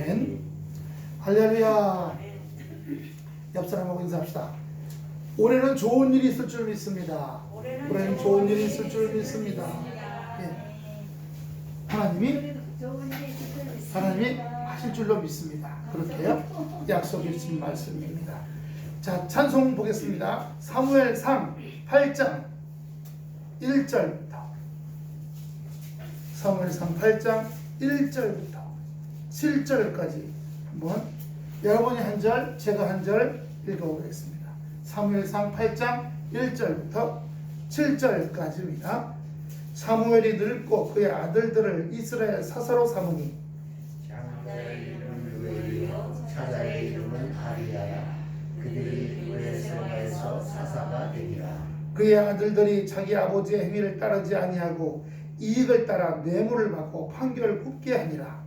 아멘. 할렐루야. 옆 사람하고 인사합시다. 올해는 좋은 일이 있을 줄 믿습니다. 올해는 좋은 일이 있을 줄 믿습니다. 예. 하나님이 하실 줄로 믿습니다. 그렇게요? 약속해 주신 말씀입니다. 자, 찬송 보겠습니다. 사무엘상 8장 1절부터 사무엘상 8장 1절부터 7절까지 한번 여러분이 한 절, 제가 한 절 읽어보겠습니다. 사무엘상 8장 1절부터 7절까지입니다. 사무엘이 늙고 그의 아들들을 이스라엘 사사로 삼으니 장자의 이름은 루엘이요 차자의 이름은 아비야라. 그들이 브레셀바에서 사사가 되리라. 그의 아들들이 자기 아버지의 행위를 따르지 아니하고 이익을 따라 뇌물을 받고 판결을 굽게 하니라.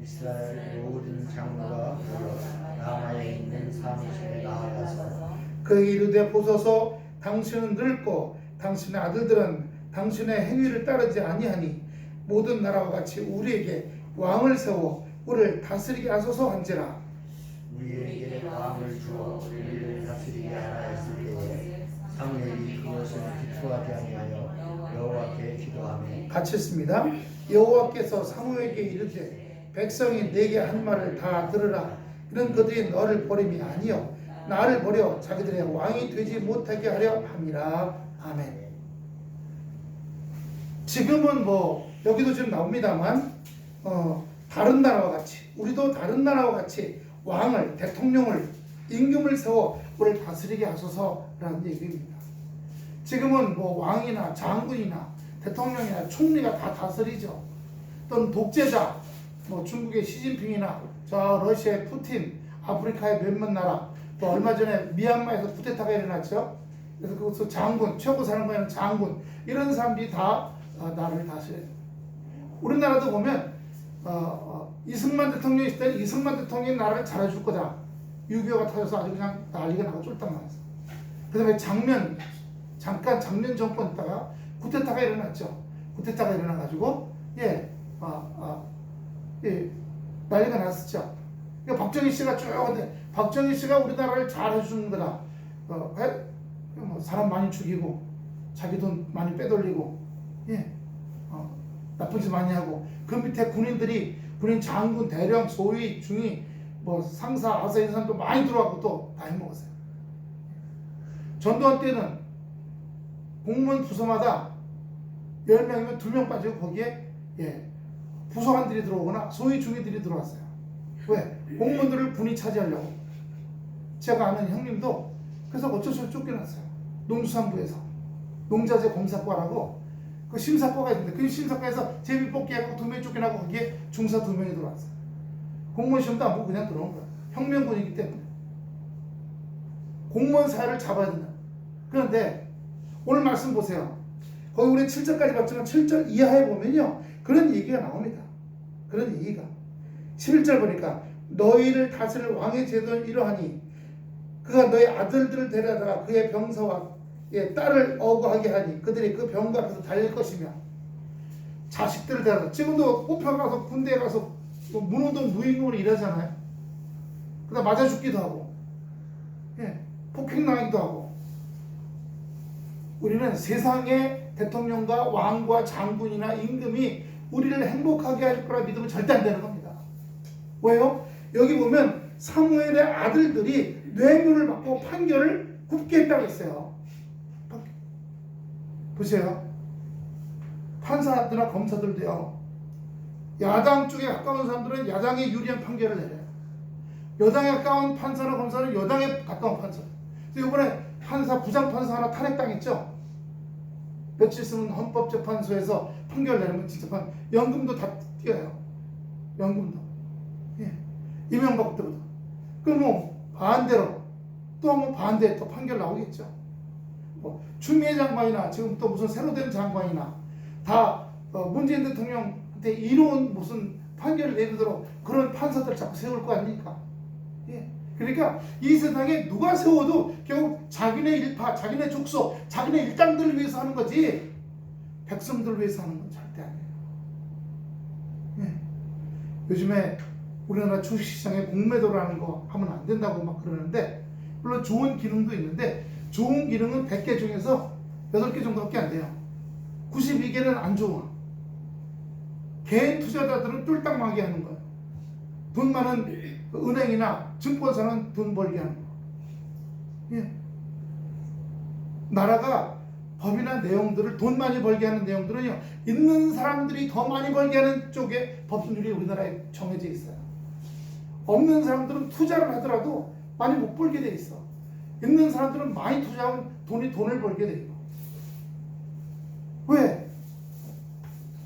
이스라엘 모든 장로가 모여 라마에 있는 사무실에 나아가서 그에게 이르되 보소서 당신은 늙고 당신의 아들들은 당신의 행위를 따르지 아니하니 모든 나라와 같이 우리에게 왕을 세워 우리를 다스리게 하소서 한지라. 우리에게 왕을 주어 우리를 다스리게 하라 했을 때에 사무엘이 그것을 기뻐하지 아니하여 여호와께 기도하며 같이 했습니다. 여호와께서 사무엘에게 이르되 백성이 내게 한 말을 다 들으라. 이는 그들이 너를 버림이 아니요 나를 버려 자기들의 왕이 되지 못하게 하려 함이라. 아멘. 지금은 뭐 여기도 지금 나옵니다만 다른 나라와 같이 우리도 다른 나라와 같이 왕을 대통령을 임금을 세워 우리를 다스리게 하소서라는 얘기입니다. 지금은 뭐 왕이나 장군이나 대통령이나 총리가 다 다스리죠. 또는 독재자 뭐 중국의 시진핑이나 저 러시아의 푸틴, 아프리카의 몇몇 나라, 또 얼마 전에 미얀마에서 쿠데타가 일어났죠. 그래서 그것도 장군, 최고 사령관은 장군, 이런 사람들이 다 나라를 다스려요. 우리나라도 보면 이승만 대통령이 있을 때는 이승만 대통령이 나라를 잘해줄 거다. 6.25가 터져서 아주 그냥 난리가 나고 쫄딱 나왔어. 그 다음에 잠깐 작년 정권 있다가 쿠데타가 일어났죠. 쿠데타가 일어나가지고 난리가 났었죠. 그러니까 박정희 씨가 쭉 근데 박정희 씨가 우리나라를 잘 해주는 거다. 뭐 사람 많이 죽이고 자기 돈 많이 빼돌리고 나쁜 짓 많이 하고 그 밑에 군인 장군 대령 소위 중위 뭐 상사 아사 이런 사람도 많이 들어왔고 또 다 해먹었어요. 전두환 때는 공무원 부서마다 10명이면 2명 빠지고 거기에 부서관들이 들어오거나 소위 중위들이 들어왔어요. 왜? 공무원들을 군이 차지하려고. 제가 아는 형님도 그래서 어쩔 수 없이 쫓겨났어요. 농수산부에서 농자재 검사과라고 그 심사과가 있는데 그 심사과에서 제비뽑기하고 2명이 쫓겨나고 거기에 중사 2명이 들어왔어요. 공무원 시험도 안 보고 그냥 들어온 거예요. 혁명군이기 때문에 공무원 사회를 잡아야 된다. 그런데 오늘 말씀 보세요. 거기 우리 7절까지 봤지만 7절 이하에 보면요 그런 얘기가 나옵니다. 그런 얘기가 11절 보니까 너희를 다스릴 왕의 제도는 이러하니 그가 너희 아들들을 데려다가 그의 병사와 딸을 어구하게 하니 그들이 그 병과 앞에서 달릴 것이며 자식들을 데려다 지금도 뽑혀가서 군대에 가서 문호동 무임금으로 일하잖아요. 그러다 맞아 죽기도 하고 폭행당하기도 하고. 우리는 세상의 대통령과 왕과 장군이나 임금이 우리를 행복하게 할 거라 믿으면 절대 안 되는 겁니다. 왜요? 여기 보면 사무엘의 아들들이 뇌물을 받고 판결을 굽게 했다고 했어요. 보세요. 판사들이나 검사들도요. 야당 쪽에 가까운 사람들은 야당에 유리한 판결을 내려요. 여당에 가까운 판사나 검사는 여당에 가까운 판사. 이번에 부장판사 하나 탈핵당했죠. 며칠 있으면 헌법재판소에서 판결 내리면 진짜 연금도 다 뛰어요. 연금도. 이명박 때부터. 그럼 뭐 반대로 또 뭐 반대 또 판결 나오겠죠. 뭐 추미애 장관이나 지금 또 무슨 새로 된 장관이나 다 문재인 대통령한테 이로운 무슨 판결을 내리도록 그런 판사들 자꾸 세울 거 아닙니까? 그러니까 이 세상에 누가 세워도 결국 자기네 일파, 자기네 족속, 자기네 일당들을 위해서 하는 거지 백성들을 위해서 하는 건 절대 아니에요. 요즘에 우리나라 주식시장에 공매도라는 거 하면 안 된다고 막 그러는데, 물론 좋은 기능도 있는데 좋은 기능은 100개 중에서 8개 정도밖에 안 돼요. 92개는 안 좋아. 개인 투자자들은 쫄딱 망하게 하는 거예요. 돈 많은 은행이나 증권사는 돈 벌게 하는 거. 예. 나라가 법이나 내용들을 돈 많이 벌게 하는 내용들은요, 있는 사람들이 더 많이 벌게 하는 쪽에 법률이 우리나라에 정해져 있어요. 없는 사람들은 투자를 하더라도 많이 못 벌게 돼 있어. 있는 사람들은 많이 투자하면 돈을 벌게 돼요. 왜?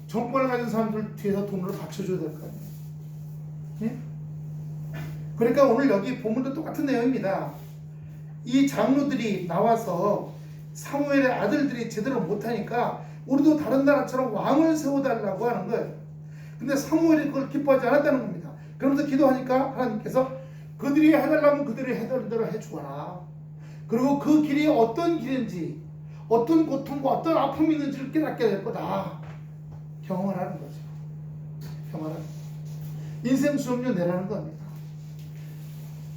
정권을 가진 사람들 뒤에서 돈을 받쳐줘야 될 거 아니에요. 예? 그러니까 오늘 여기 본문도 똑같은 내용입니다. 이 장로들이 나와서 사무엘의 아들들이 제대로 못하니까 우리도 다른 나라처럼 왕을 세워달라고 하는 거예요. 근데 사무엘이 그걸 기뻐하지 않았다는 겁니다. 그러면서 기도하니까 하나님께서 그들이 해달라면 그들이 해달라는 대로 해주거라. 그리고 그 길이 어떤 길인지, 어떤 고통과 어떤 아픔이 있는지를 깨닫게 될 거다. 경험을 하는 거죠. 경험을 하는 거죠. 인생 수업료 내라는 겁니다.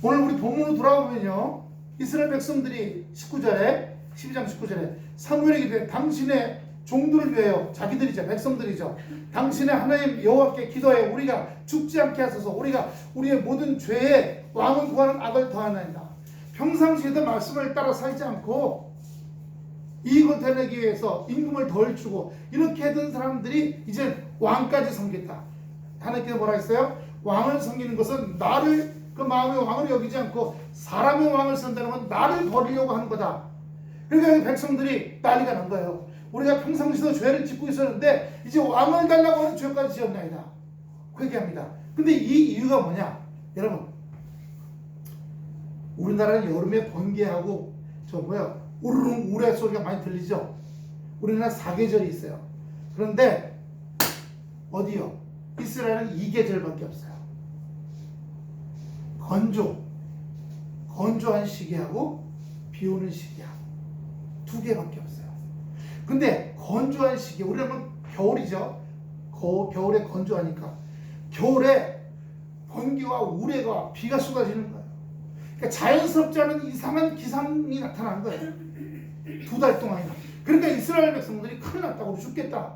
오늘 우리 본문으로 돌아오면요, 이스라엘 백성들이 12장 19절에 사무엘에게 이르되 당신의 종들을 위하여, 자기들이죠, 백성들이죠, 당신의 하나님 여호와께 기도하여 우리가 죽지 않게 하소서. 우리가 우리의 모든 죄에 왕을 구하는 악을 더하나이다. 평상시에도 말씀을 따라 살지 않고 이익을 되내기 위해서 임금을 덜 주고 이렇게 하던 사람들이 이제 왕까지 섬겼다. 하나님께서 뭐라 했어요? 왕을 섬기는 것은 나를, 그 마음의 왕을 여기지 않고 사람의 왕을 선다는 건 나를 버리려고 하는 거다. 그러니까 백성들이 난리가 난 거예요. 우리가 평상시도 죄를 짓고 있었는데 이제 왕을 달라고 하는 죄까지 지었나이다. 회개합니다. 근데 이 이유가 뭐냐? 여러분, 우리나라는 여름에 번개하고 우르릉 우레 소리가 많이 들리죠? 우리나라 4계절이 있어요. 그런데 어디요? 이스라엘은 2계절밖에 없어요. 건조한 시기하고 비 오는 시기하고 2개밖에 없어요. 근데 건조한 시기, 우리는 겨울이죠. 겨울에 건조하니까 겨울에 번개와 우레가 비가 쏟아지는 거예요. 그러니까 자연스럽지 않은 이상한 기상이 나타난 거예요. 2달 동안이나. 그러니까 이스라엘 백성들이 큰일 났다고, 죽겠다,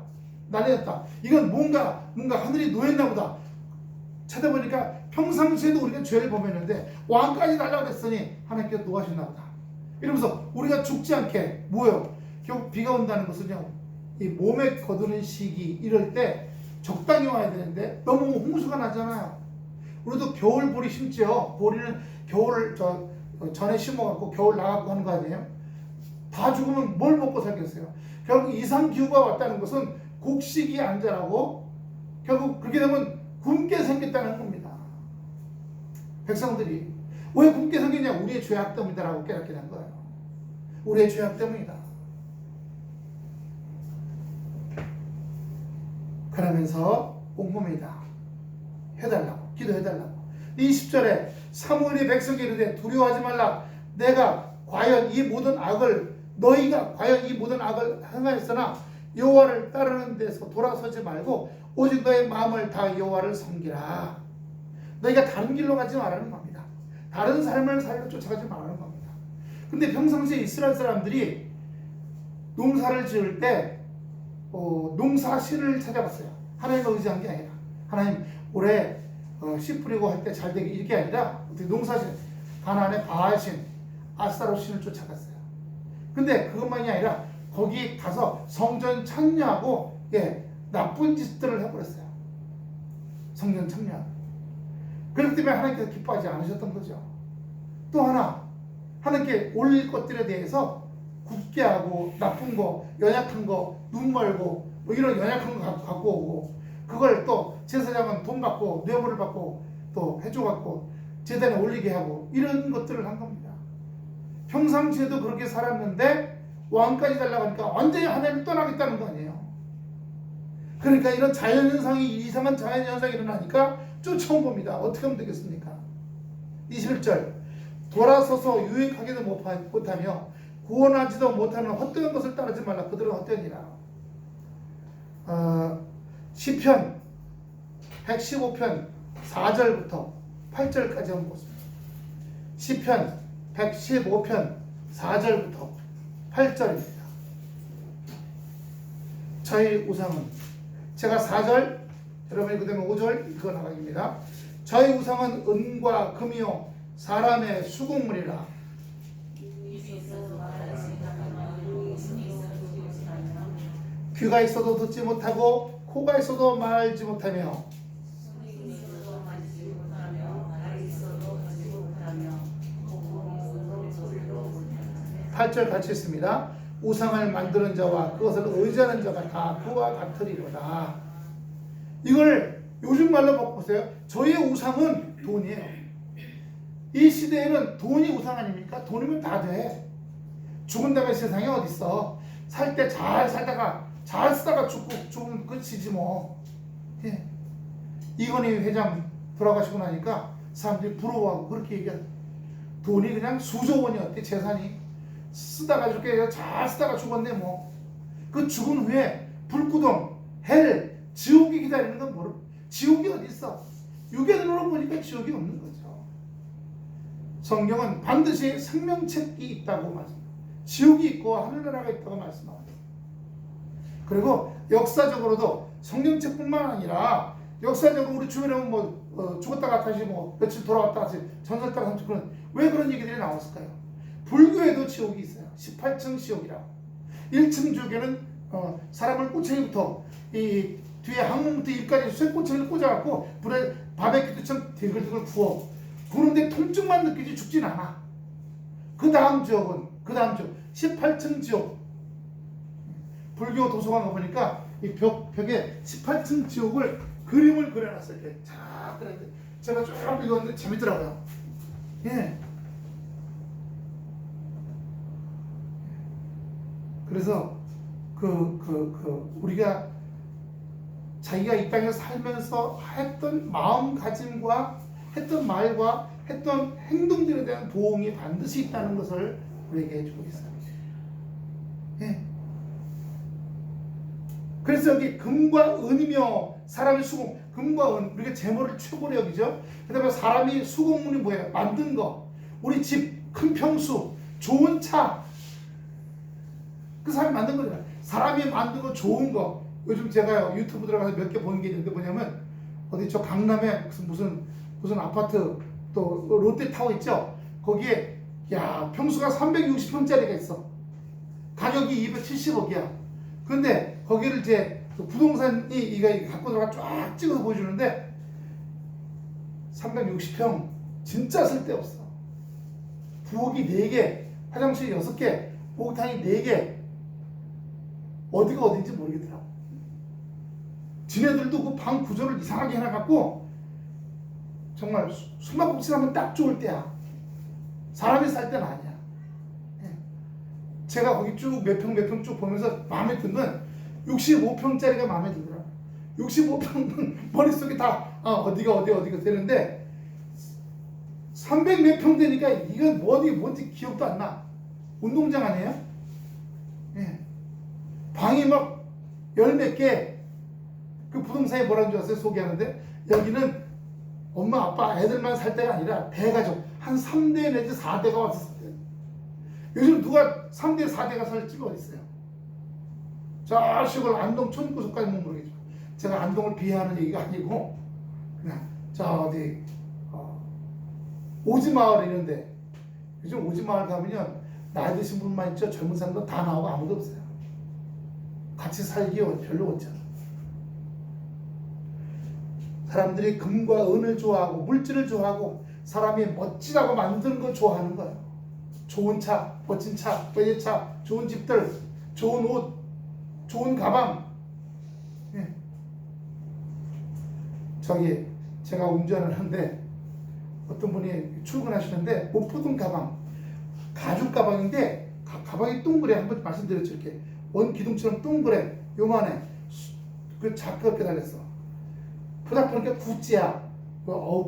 난리 났다, 이건 뭔가 하늘이 놓였나 보다. 찾아보니까 평상시에도 우리가 죄를 범했는데 왕까지 달라고 그랬으니 하나님께서 노하셨나 보다. 이러면서 우리가 죽지 않게, 뭐예요? 결국 비가 온다는 것은요, 이 몸에 거두는 시기, 이럴 때 적당히 와야 되는데 너무 홍수가 나잖아요. 우리도 겨울 보리 심지요. 보리는 겨울 전에 심어갖고 겨울 나가고 하는 거 아니에요? 다 죽으면 뭘 먹고 살겠어요? 결국 이상기후가 왔다는 것은 곡식이 안 자라고 결국 그렇게 되면 굶게 생겼다는 겁니다. 백성들이 왜 굶게 생기냐? 우리의 죄악 때문이다라고 깨닫게 된 거예요. 우리의 죄악 때문이다. 그러면서 옹금이다 해달라고, 기도해달라고. 20절에 사무엘이 백성에게 이르되 두려워하지 말라. 내가 과연 이 모든 악을, 너희가 과연 이 모든 악을 행하였으나 여호와를 따르는 데서 돌아서지 말고 오직 너의 마음을 다 여호와를 섬기라. 너희가 다른 길로 가지 말라는 겁니다. 다른 삶을 살려 쫓아가지 말라는 겁니다. 근데 평상시에 이스라엘 사람들이 농사를 지을 때 농사신을 찾아봤어요. 하나님을 의지한 게 아니라, 하나님 올해 씨 뿌리고 할 때 잘 되게, 이게 아니라 농사신, 가나안의 바알신, 아스타롯신을 쫓아갔어요. 근데 그것만이 아니라 거기 가서 성전 참여하고 나쁜 짓들을 해버렸어요. 성전 참여하고. 그렇기 때문에 하나님께서 기뻐하지 않으셨던 거죠. 또 하나, 하나님께 올릴 것들에 대해서 굽게 하고, 나쁜 거, 연약한 거, 눈 멀고 뭐 이런 연약한 거 갖고 오고, 그걸 또 제사장은 돈 받고 뇌물을 받고 또 해줘갖고 제단에 올리게 하고, 이런 것들을 한 겁니다. 평상시에도 그렇게 살았는데 왕까지 달라고 하니까 완전히 하나님을 떠나겠다는 거 아니에요. 그러니까 이런 자연현상이, 이상한 자연현상이 일어나니까 쫓아온 겁니다. 어떻게 하면 되겠습니까? 21절, 돌아서서 유익하게도 못하며 구원하지도 못하는 헛되은 것을 따르지 말라. 그들은 헛되니라. 시편 115편 4절부터 8절까지 한번 보겠습니다. 시편 115편 4절부터 8절입니다. 저희 우상은, 제가 4절, 여러분이 그 다음에 5절 읽어 나가기입니다. 저희 우상은 은과 금이요 사람의 수공물이라. 귀가 있어도 듣지 못하고 코가 있어도 말지 못하며 8절 같이 있습니다. 우상을 만드는 자와 그것을 의지하는 자가 다 그와 같으리로다. 이걸 요즘 말로 바꿔보세요. 저희의 우상은 돈이에요. 이 시대에는 돈이 우상 아닙니까? 돈이면 다 돼. 죽은 다음에 세상에 어딨어. 살 때 잘 살다가 잘 쓰다가 죽으면 끝이지 뭐. 예. 이건희 회장 돌아가시고 나니까 사람들이 부러워하고 그렇게 얘기하죠. 돈이 그냥 수조 원이었대, 재산이. 쓰다가 이렇게 잘 쓰다가 죽었네 뭐. 그 죽은 후에 불구덩, 헬, 지옥이 기다리는 건 모르. 지옥이 어디 있어? 육의 눈으로 보니까 지옥이 없는 거죠. 성경은 반드시 생명책이 있다고 말씀합니다. 지옥이 있고 하늘나라가 있다고 말씀합니다. 그리고 역사적으로도 성경책뿐만 아니라 역사적으로 우리 주변에 죽었다가 다시 며칠 돌아왔다 다시 전설다가 삼촌은 왜 그런 얘기들이 나왔을까요? 불교에도 지옥이 있어요. 18층 지옥이라고. 1층 지옥에는 사람을 꼬챙이부터 이 뒤에 항문부터 입까지 쇠꼬챙이를 꽂아갖고 불에 바베큐처럼 대글대글 구워. 구는데 통증만 느끼지 죽진 않아. 그 다음 지옥은 18층 지옥. 불교 도서관 가보니까 이 벽에 18층 지옥을 그림을 그려놨어요. 이렇게 자, 제가 쭉 읽었는데 재밌더라고요. 예. 그래서 우리가 자기가 이 땅에 살면서 했던 마음가짐과 했던 말과 했던 행동들에 대한 보응이 반드시 있다는 것을 우리에게 해주고 있어요. 예. 그래서 여기 금과 은이며 사람의 수공, 금과 은, 우리가 재물을 최고로 여기죠. 그 다음에 사람이 수공물이 뭐예요? 만든 거. 우리 집, 큰 평수, 좋은 차. 그 사람이 만든 거잖아요. 사람이 만든 거 좋은 거. 요즘 제가 유튜브 들어가서 몇 개 보는 게 있는데 뭐냐면 어디 저 강남에 무슨 아파트 또 롯데타워 있죠. 거기에 야 평수가 360평짜리가 있어. 가격이 270억이야. 근데 거기를 이제 부동산이 이가 갖고 들어가 쫙 찍어서 보여주는데 360평 진짜 쓸데없어. 부엌이 4개, 화장실이 6개, 목욕탕이 4개. 어디가 어딘지 모르겠더라고. 지네들도 그 방 구조를 이상하게 해놔갖고 정말 숨바꼭질 하면 딱 좋을 때야. 사람이 살 때는 아니야. 제가 거기 쭉 몇 평 쭉 보면서 마음에 든 건 65평짜리가 마음에 들더라고. 65평은 머릿속에 다 어디가 되는데 300 몇 평 되니까 이건 뭔지 기억도 안 나. 운동장 아니에요? 예. 방이 막 10몇 개. 그 부동산이 뭐라는 줄 아세요? 소개하는데 여기는 엄마 아빠 애들만 살 때가 아니라 대가족 한 3대 내지 4대가 와서 살대요. 요즘 누가 3대 4대가 살 집이 어디 있어요? 저 시골 안동 촌구석까지는 모르겠죠. 제가 안동을 비하하는 얘기가 아니고 그냥 저 어디 오지마을 있는데 요즘 오지마을 가면요 나이 드신 분만 있죠. 젊은 사람도 다 나오고 아무도 없어요. 같이 살기 별로 없잖아. 사람들이 금과 은을 좋아하고 물질을 좋아하고 사람이 멋지다고 만드는 걸 좋아하는 거예요. 좋은 차, 멋진 차, 외제차, 좋은 집들, 좋은 옷, 좋은 가방. 예. 제가 운전을 하는데 어떤 분이 출근하시는데 못 보던 가방, 가죽 가방인데 가방이 동그래. 한번 말씀드렸죠. 이렇게 원 기둥처럼 동그래. 요만해. 그 작게 달렸어. 보다 보니까 구찌야.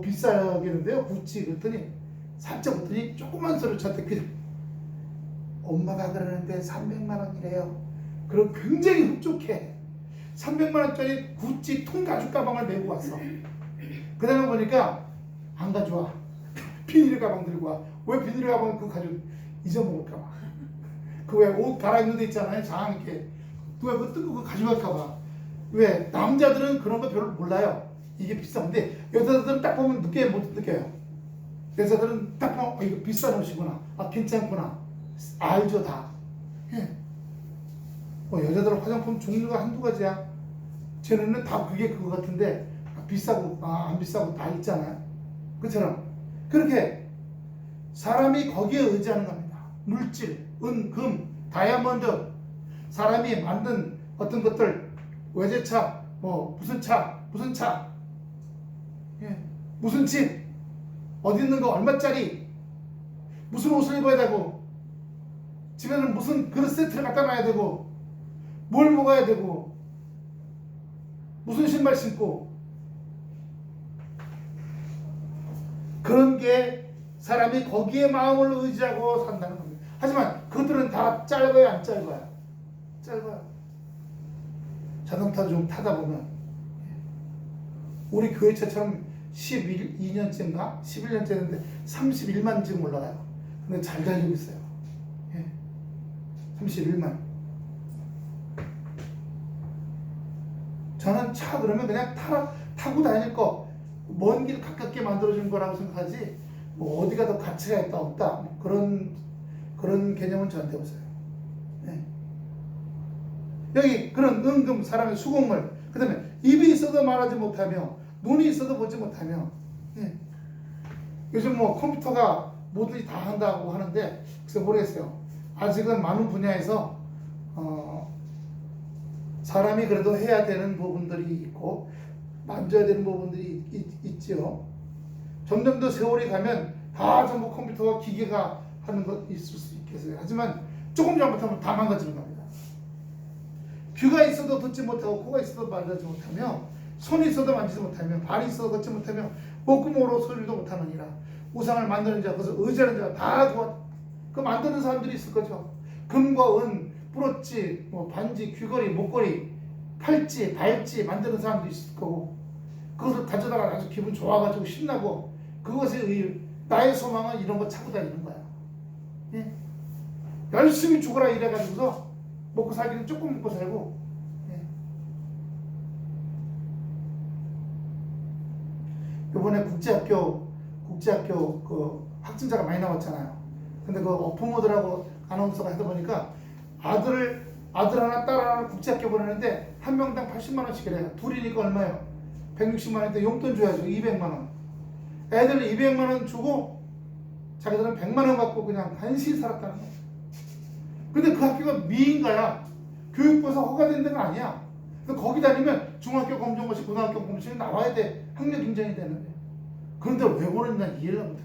비싸겠는데요, 구찌. 그랬더니 살짝 웃더니 조그만 소리를 저한테 엄마가 그러는데 300만 원이래요. 그럼 굉장히 흡족해. 300만 원짜리 구찌 통가죽 가방을 메고 왔어. 그 다음에 보니까 안 가져와. 비닐 가방 들고 와. 왜 비닐 가방 그거 가지고 잊어먹을까 봐. 그 왜 옷 갈아입는 데 있잖아요. 장 이렇게. 누가 그거 뜯고 그거 가져갈까 봐. 왜? 남자들은 그런 거 별로 몰라요. 이게 비싼데 여자들은 딱 보면 못 느껴요. 여자들은 딱 보면 이거 비싼 옷이구나. 아 괜찮구나. 알죠 다. 예. 여자들은 화장품 종류가 한두 가지야. 쟤네는 다 그게 그거 같은데 비싸고 안 비싸고 다 있잖아요. 그처럼 그렇게 사람이 거기에 의지하는 겁니다. 물질, 은, 금, 다이아몬드, 사람이 만든 어떤 것들, 외제차, 무슨 차, 예. 무슨 집, 어디 있는 거 얼마짜리, 무슨 옷을 입어야 되고, 집에는 무슨 그릇 세트를 갖다 놔야 되고, 뭘 먹어야 되고, 무슨 신발 신고, 그런 게 사람이 거기에 마음을 의지하고 산다는 겁니다. 하지만 그것들은 다 짧아요, 안 짧아요? 짧아요. 자동차도 좀 타다 보면 우리 교회차처럼 12년째인가? 11년째 됐는데 31만 지금 올라가요. 근데 잘 달리고 있어요. 31만. 저는 차 그러면 그냥 타고 다닐 거, 먼 길 가깝게 만들어준 거라고 생각하지, 어디가 더 가치가 있다 없다 그런 개념은 저한테 없어요. 여기 그런 은금, 사람의 수공물, 그 다음에 입이 있어도 말하지 못하며 눈이 있어도 보지 못하며, 요즘 컴퓨터가 뭐든지 다 한다고 하는데 글쎄 모르겠어요. 아직은 많은 분야에서 사람이 그래도 해야 되는 부분들이 있고 만져야 되는 부분들이 있지요. 점점 더 세월이 가면 다 전부 컴퓨터와 기계가 하는 것 있을 수 있겠어요. 하지만 조금 잘못하면 다 망가지는 겁니다. 귀가 있어도 듣지 못하고, 코가 있어도 만지지 못하며, 손이 있어도 만지지 못하며, 발이 있어도 걷지 못하며, 목구멍으로 소리도 못하느니라. 우상을 만드는 자, 그것을 의지하는 자가 다 그 만드는 사람들이 있을 거죠. 금과 은, 브로치, 반지, 귀걸이, 목걸이, 팔찌, 발찌 만드는 사람들이 있을 거고, 그것을 가져다가 아주 기분 좋아가지고 신나고, 그것의 나의 소망은 이런 거 차고 다니는 거야. 예? 열심히 죽어라 이래가지고서 먹고 살기는 조금 먹고 살고. 이번에 국제학교 그 확진자가 많이 나왔잖아요. 근데 그 부모들하고 아나운서가 하다 보니까 아들 하나 딸 하나 국제학교 보내는데 한 명당 80만 원씩이래요. 둘이니까 얼마예요? 160만 원인데 용돈 줘야죠. 200만 원. 애들 200만 원 주고 자기들은 100만 원 갖고 그냥 간신히 살았다는 거야. 근데 그 학교가 미인가야. 교육부에서 허가된 데가 아니야. 근데 거기 다니면 중학교 검정고시, 고등학교 검정고시 나와야 돼. 학력 인정이 되는데. 그런데 왜 보냈나 이해를 못해.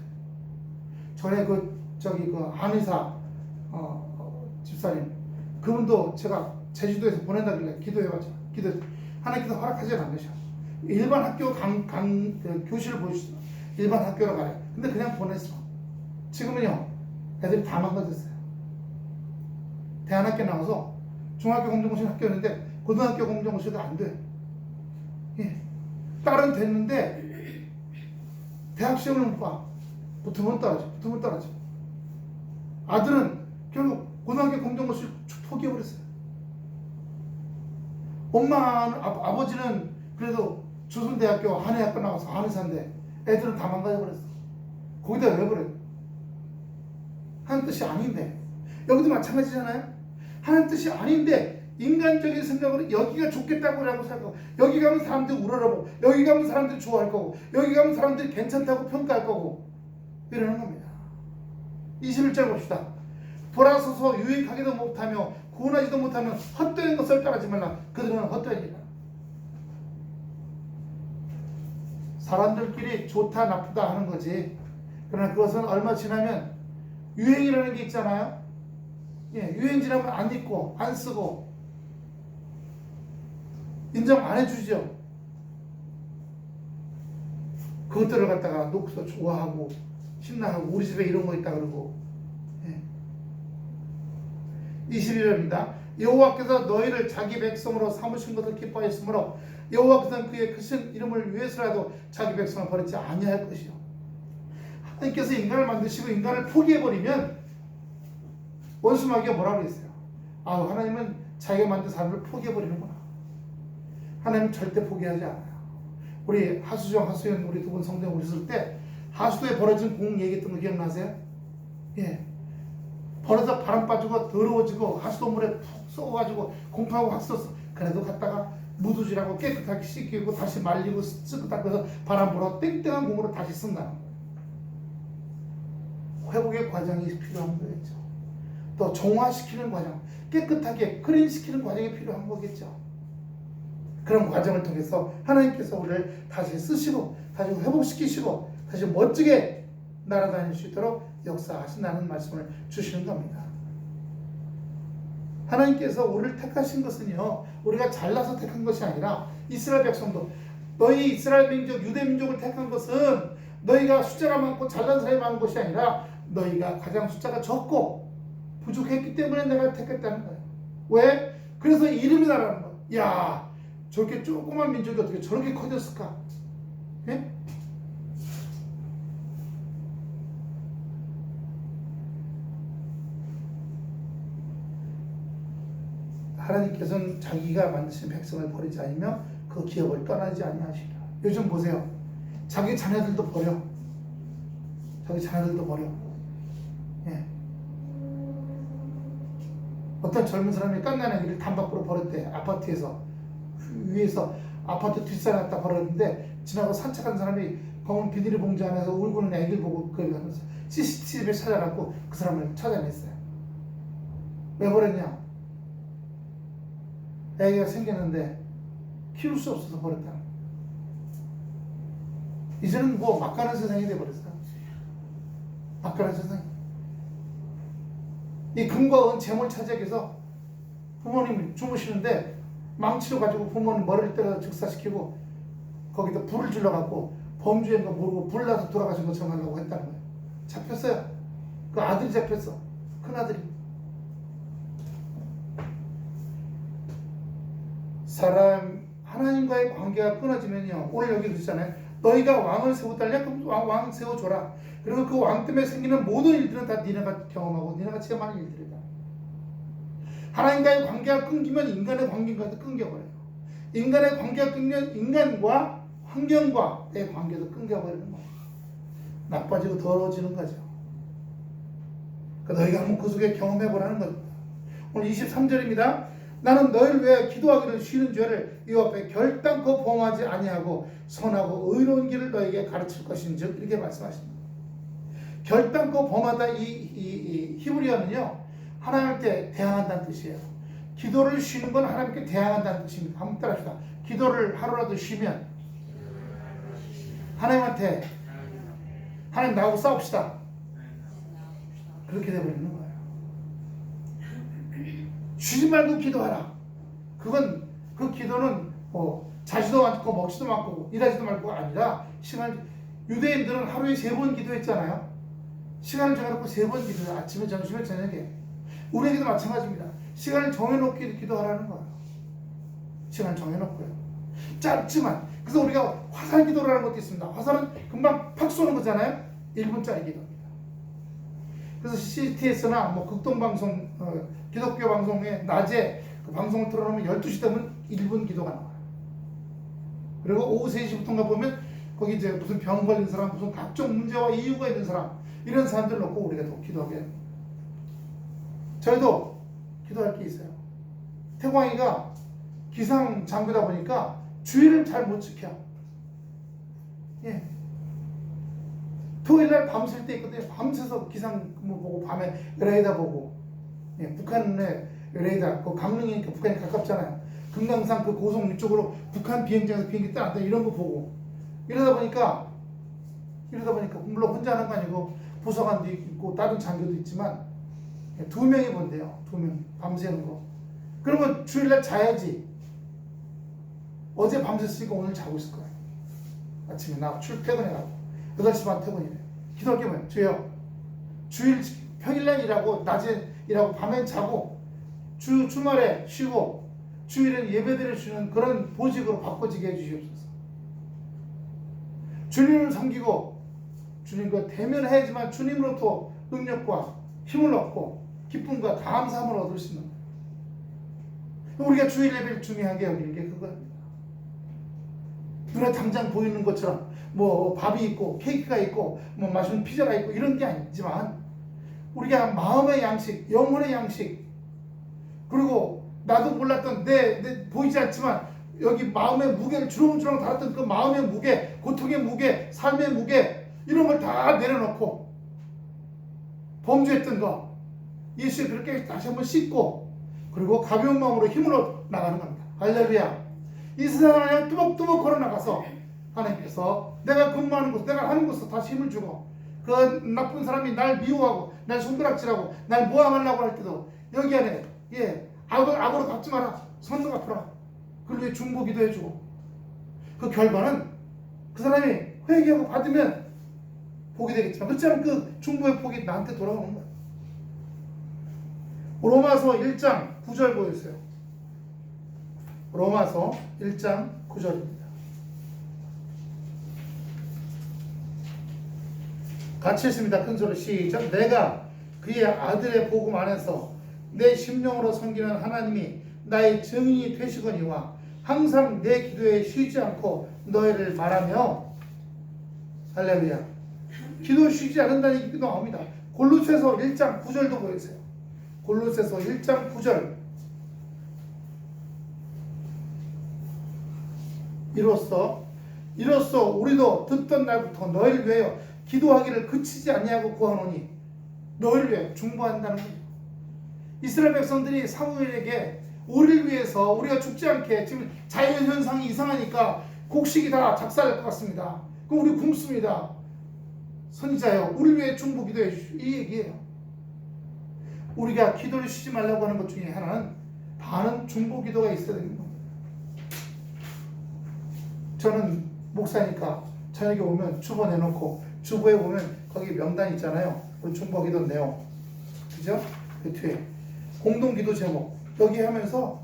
전에 그 한의사 집사님, 그분도 제가 제주도에서 보낸다길래 기도해가지고 하나님께서 허락하지 않으셔. 일반 학교 그 교실을 보여주시죠. 일반 학교로 가래. 근데 그냥 보냈어. 지금은요 애들이 다 망가졌어요. 대안학교 나와서 중학교 검정고시 합격했는데 고등학교 검정고시도 안 돼. 딸은 됐는데 대학 시험을 못 봐. 붙으면 떨어져. 아들은 결국 고등학교 검정고시 포기해버렸어요. 아버지는 그래도 조선대학교 한의학과 나와서 한의사인데 애들은 다 망가져버렸어. 거기다 왜 그래? 하는 뜻이 아닌데. 여기도 마찬가지잖아요. 하는 뜻이 아닌데 인간적인 생각으로 여기가 좋겠다고 하고 살고, 여기 가면 사람들이 우러러보고, 여기 가면 사람들이 좋아할 거고, 여기 가면 사람들이 괜찮다고 평가할 거고, 이러는 겁니다. 21절 봅시다. 돌아서서 유익하기도 못하며 구원하지도 못하면 헛되는 것을 따르지 말라. 그들은 헛되니라. 사람들끼리 좋다 나쁘다 하는 거지. 그러나 그것은 얼마 지나면 유행이라는 게 있잖아요. 유행 지나면 안 입고 안 쓰고 인정 안 해주죠. 그것들을 갖다가 놓고서 좋아하고 신나하고 우리 집에 이런 거 있다 그러고. 21절입니다. 여호와께서 너희를 자기 백성으로 삼으신 것을 기뻐하였으므로 여호와께서는 그의 크신 이름을 위해서라도 자기 백성을 버리지 아니할 것이요. 하나님께서 인간을 만드시고 인간을 포기해버리면 원수마귀가 뭐라고 했어요? 하나님은 자기가 만든 사람을 포기해버리는구나. 하나님은 절대 포기하지 않아요. 우리 하수정, 하수연 우리 두 분 성경 오셨을 때 하수도에 벌어진 공 얘기했던 거 기억나세요? 예. 벌어서 바람 빠지고 더러워지고 하수도 물에 푹 썩어가지고 공파하고 확 썼어. 그래도 갔다가 무두질하고 깨끗하게 씻기고 다시 말리고 쓱 닦아서 바람 불어 땡땡한 공으로 다시 쓴다는 거예요. 회복의 과정이 필요한 거겠죠. 또 정화시키는 과정, 깨끗하게 클린시키는 과정이 필요한 거겠죠. 그런 과정을 통해서 하나님께서 우리를 다시 쓰시고 다시 회복시키시고 다시 멋지게 날아다닐 수 있도록 역사하신다는 말씀을 주시는 겁니다. 하나님께서 우리를 택하신 것은요, 우리가 잘나서 택한 것이 아니라 이스라엘 백성도, 너희 이스라엘 민족, 유대 민족을 택한 것은 너희가 숫자가 많고 잘난 사람이 많은 것이 아니라 너희가 가장 숫자가 적고 부족했기 때문에 내가 택했다는 거예요. 왜? 그래서 이름이 나라는 거예요. 야, 저렇게 조그만 민족이 어떻게 저렇게 커졌을까? 예? 하나님께서는 자기가 만드신 백성을 버리지 아니며 그 기업을 떠나지 아니하시리라. 요즘 보세요. 자기 자녀들도 버려. 자기 자녀들도 버려. 예. 어떤 젊은 사람이 깐난 애기를 담 밖으로 버렸대. 아파트에서 위에서 아파트 뒷산에 갖다 버렸는데 지나고 산책한 사람이 검은 비닐봉지 안에서 울고 있는 애기를 보고 그걸 하면서 CCTV를 찾아갖고 그 사람을 찾아냈어요. 왜 버렸냐? 애기가 생겼는데 키울 수 없어서 버렸다. 이제는 뭐 막가는 세상이 돼버렸어요. 막가는 세상. 이 금과 은 재물 차지하기 위해서 부모님이 주무시는데 망치로 가지고 부모님 머리를 때려 즉사시키고 거기다 불을 질러갖고 범죄인 거 모르고 불나서 돌아가신 것처럼 하려고 했다는 거예요. 잡혔어요. 그 아들이 잡혔어. 큰아들이. 사람 하나님과의 관계가 끊어지면요, 오늘 여기 그러잖아요. 너희가 왕을 세우달래? 그럼 왕 세워줘라. 그리고 그 왕 때문에 생기는 모든 일들은 다 니네가 경험하고 니네가 체험하는 일들이다. 하나님과의 관계가 끊기면 인간의 관계과도 끊겨버려요. 인간의 관계가 끊기면 인간과 환경과의 관계도 끊겨버리는 거예요. 나빠지고 더러워지는 거죠. 그러니까 너희가 한번 그 속에 경험해보라는 거죠. 오늘 23절입니다. 나는 너희를 위해 기도하기를 쉬는 죄를 이 앞에 결단코 범하지 아니하고 선하고 의로운 길을 너에게 가르칠 것인즉 이렇게 말씀하십니다. 결단코 범하다 이 히브리어는요, 하나님께 대항한다는 뜻이에요. 기도를 쉬는 건 하나님께 대항한다는 뜻입니다. 한번 따라합시다. 기도를 하루라도 쉬면 하나님한테 하나님 나하고 싸웁시다. 그렇게 되어버리는 거예요. 쉬지 말고 기도하라. 그 기도는 자지도 않고 먹지도 않고 일하지도 말고가 아니라 유대인들은 하루에 3번 기도했잖아요. 시간을 정해놓고 3번 기도해요. 아침에, 점심에, 저녁에. 우리에게도 마찬가지입니다. 시간을 정해놓고 기도하라는 거예요. 시간을 정해놓고요. 짧지만. 그래서 우리가 화살 기도라는 것도 있습니다. 화살은 금방 팍 쏘는 거잖아요. 1분짜리 기도입니다. 그래서 CTS나 뭐 극동방송, 기독교 방송에 낮에 그 방송을 틀어놓으면 12시 되면 1분 기도가 나와요. 그리고 오후 3시부터인가 보면 거기 이제 무슨 병 걸린 사람, 무슨 각종 문제와 이유가 있는 사람, 이런 사람들 놓고 우리가 또 기도하게 합니다. 저희도 기도할 게 있어요. 태광이가 기상 장교다 보니까 주의를 잘 못 지켜. 예. 토요일날 밤샐 때 있거든요. 밤새서 기상 보고 밤에 레이더 보고. 예, 북한의 레이더, 그 강릉이니까 북한이 가깝잖아요. 금강산 그 고성 위쪽으로 북한 비행장에서 비행기 떠났다 이런 거 보고. 이러다 보니까 물론 혼자 하는 거 아니고 부서관도 있고 다른 장교도 있지만 2명이 본대요. 2명 밤새는 거. 그러면 주일날 자야지. 어제 밤샜으니까 오늘 자고 있을 거예요. 아침에 나 출퇴근해가지고 8시 반 퇴근이래요. 기도할 게 뭐예요? 주여, 주일 평일날 일하고 낮에 일하고 밤엔 자고 주말에 쉬고 주일엔 예배드려 주는 그런 보직으로 바꿔지게 해주시옵소서. 주님을 섬기고 주님과 대면해야지만 주님으로부터 능력과 힘을 얻고 기쁨과 감사함을 얻을 수 있는 거예요. 우리가 주일 예배를 중요하게 여기는 게 그거입니다. 눈에 당장 보이는 것처럼 뭐 밥이 있고 케이크가 있고 뭐 맛있는 피자가 있고 이런 게 아니지만 우리가 마음의 양식, 영혼의 양식, 그리고 나도 몰랐던 내 보이지 않지만 여기 마음의 무게를 주렁주렁 달았던 그 마음의 무게, 고통의 무게, 삶의 무게 이런 걸 다 내려놓고 범죄했던 거 예수에 그렇게 다시 한번 씻고 그리고 가벼운 마음으로 힘으로 나가는 겁니다. 할렐루야. 이 세상을 그냥 뚜벅뚜벅 걸어나가서 하나님께서 내가 근무하는 곳, 내가 하는 곳에서 다시 힘을 주고 그 나쁜 사람이 날 미워하고 날 손가락질하고 날 모함하려고 할 때도 여기 안에 악으로 갚지 마라. 선도 갚으라. 그걸 위해 중보기도 해주고 그 결과는 그 사람이 회개하고 받으면 복이 되겠지만 그렇지 않으면 그 중보의 복이 나한테 돌아오는 거야. 로마서 1장 9절 보여주세요. 로마서 1장 9절입니다. 같이 했습니다. 큰 소리 시작. 내가 그의 아들의 복음 안에서 내 심령으로 섬기는 하나님이 나의 증인이 되시거니와 항상 내 기도에 쉬지 않고 너희를 말하며 할렐루야. 기도 쉬지 않는다는 얘기도 나옵니다. 골로새서 1장 9절도 보여주세요. 골로새서 1장 9절. 이로써 우리도 듣던 날부터 너희를 위하여 기도하기를 그치지 아니하고 구하노니 너희를 위해 중보한다는 거예요. 이스라엘 백성들이 사무엘에게 우리를 위해서 우리가 죽지 않게 지금 자연현상이 이상하니까 곡식이 다 작살날 것 같습니다. 그럼 우리 굶습니다. 선지자여 우리를 위해 중보 기도해 주시오. 이 얘기예요. 우리가 기도를 쉬지 말라고 하는 것 중에 하나는 다는 중보 기도가 있어야 되는 겁니다. 저는 목사니까 저녁에 오면 주보 내놓고 주보에 오면 거기 명단 있잖아요. 우리 중보 기도 내용. 그죠? 그 뒤에 공동기도 제목 여기 하면서